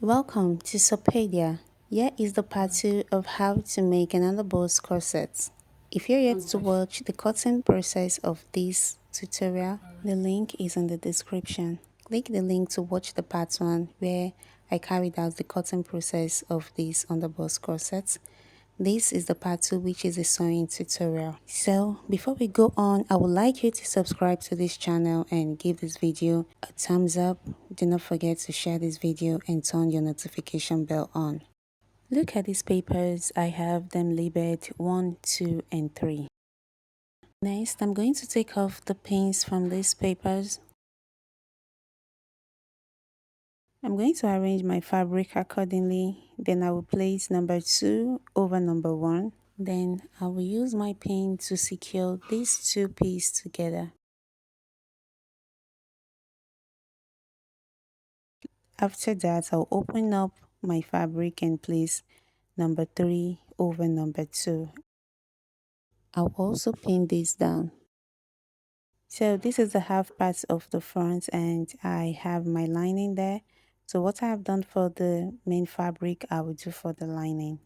Welcome to Sopedia. Here is the part 2 of how to make an underbust corset. If you're yet to watch the cutting process of this tutorial, the link is in the description. Click the link to watch the part 1 where I carried out the cutting process of this underbust corset. This is the part 2, which is a sewing tutorial. So before we go on, I would like you to subscribe to this channel and give this video a thumbs up. Do not forget to share this video and turn your notification bell on. Look at these papers. I have them labeled 1, 2 and 3. Next, I'm going to take off the pins from these papers. I'm going to arrange my fabric accordingly. Then I will place number 2 over number 1. Then I will use my pin to secure these two pieces together. After that, I'll open up my fabric and place number 3 over number 2. I'll also pin this down. So this is the half part of the front and I have my lining there. So what I have done for the main fabric, I will do for the lining.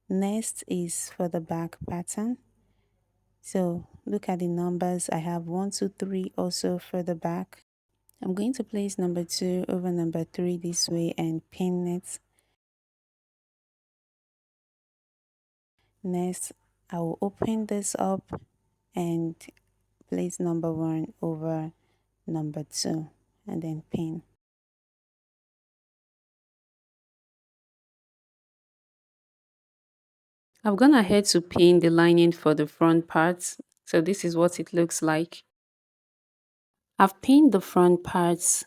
Next is for the back pattern. So look at the numbers. I have 1, 2, 3 also for the back. I'm going to place number 2 over number 3 this way and pin it. Next, I will open this up and place number 1 over number 2 and then pin. I've gone ahead to pin the lining for the front part. So this is what it looks like. I've pinned the front parts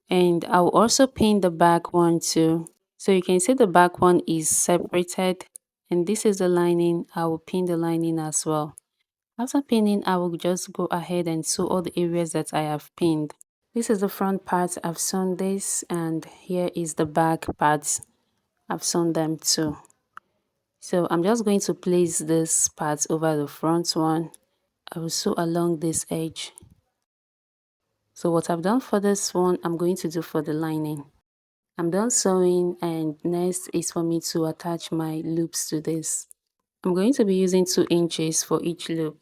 and I'll also pin the back one too. So you can see the back one is separated and this is the lining. I will pin the lining as well. After pinning, I will just go ahead and sew all the areas that I have pinned. This is the front part. I've sewn this and here is the back part. I've sewn them too. So I'm just going to place this part over the front one. I will sew along this edge. So what I've done for this one, I'm going to do for the lining. I'm done sewing and next is for me to attach my loops to this. I'm going to be using 2 inches for each loop.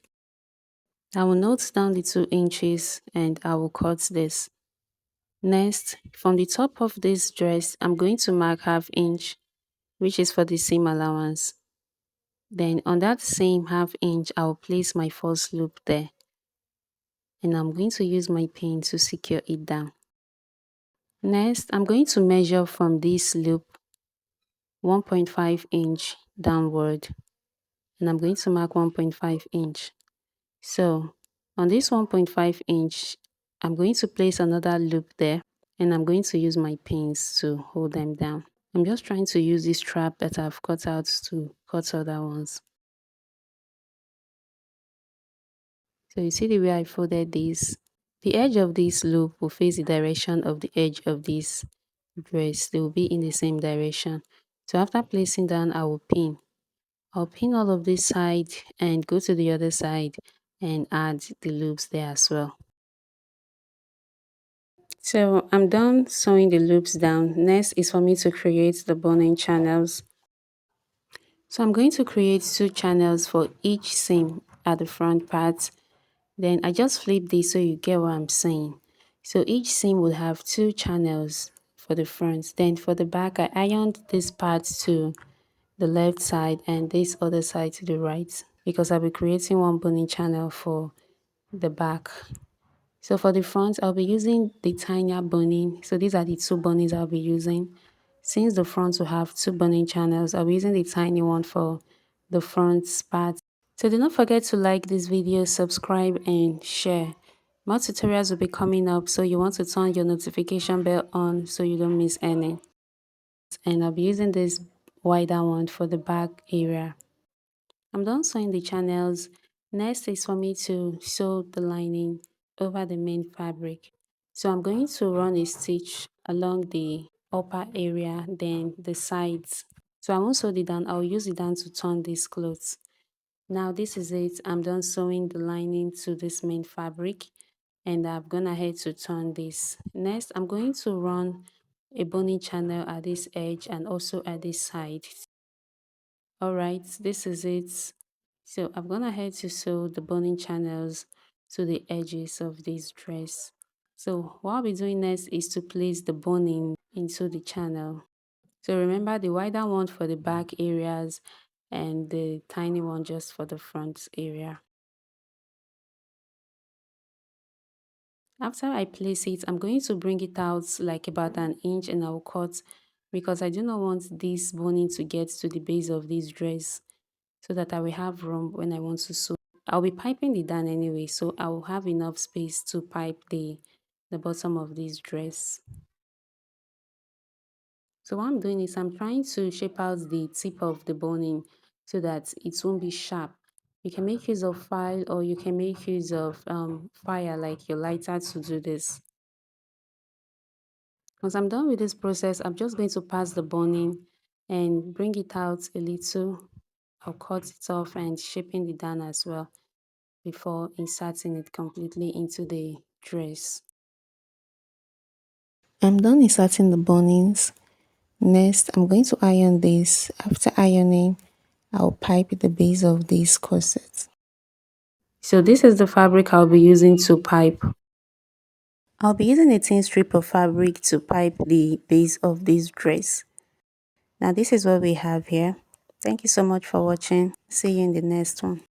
I will note down the 2 inches and I will cut this. Next, from the top of this dress, I'm going to mark ½ inch, which is for the seam allowance. Then on that same ½ inch, I'll place my first loop there. And I'm going to use my pin to secure it down. Next, I'm going to measure from this loop 1.5 inch downward. And I'm going to mark 1.5 inch. So on this 1.5 inch, I'm going to place another loop there and I'm going to use my pins to hold them down. I'm just trying to use this strap that I've cut out to cut other ones. So you see the way I folded this? The edge of this loop will face the direction of the edge of this dress. They will be in the same direction. So after placing down, I will pin. I'll pin all of this side and go to the other side and add the loops there as well. So I'm done sewing the loops down. Next is for me to create the boning channels. So I'm going to create 2 channels for each seam at the front part. Then I just flip this so you get what I'm saying. So each seam will have 2 channels for the front. Then for the back, I ironed this part to the left side and this other side to the right because I'll be creating 1 boning channel for the back. So for the front, I'll be using the tinier boning. So these are the 2 bonings I'll be using. Since the front will have 2 boning channels, I'll be using the tiny one for the front part. So do not forget to like this video, subscribe and share. More tutorials will be coming up, so you want to turn your notification bell on so you don't miss any. And I'll be using this wider one for the back area. I'm done sewing the channels. Next is for me to sew the lining over the main fabric. So I'm going to run a stitch along the upper area, then the sides. So I won't sew it down, I'll use it down to turn these clothes. Now this is it. I'm done sewing the lining to this main fabric and I've gone ahead to turn this. Next, I'm going to run a boning channel at this edge and also at this side. All right, this is it. So I'm gonna head to sew the boning channels to the edges of this dress. So what I'll be doing next is to place the boning into the channel. So remember the wider one for the back areas and the tiny one just for the front area. After I place it, I'm going to bring it out like about an inch and I'll cut because I do not want this boning to get to the base of this dress so that I will have room when I want to sew. I'll be piping the down anyway, so I will have enough space to pipe the bottom of this dress. So what I'm doing is I'm trying to shape out the tip of the boning so that it won't be sharp. You can make use of file or you can make use of fire like your lighter to do this. Once I'm done with this process, I'm just going to pass the boning and bring it out a little. I'll cut it off and shaping the down as well before inserting it completely into the dress. I'm done inserting the bonings. Next, I'm going to iron this. After ironing, I'll pipe the base of this corset. So this is the fabric I'll be using to pipe. I'll be using a thin strip of fabric to pipe the base of this dress. Now this is what we have here. Thank you so much for watching. See you in the next one.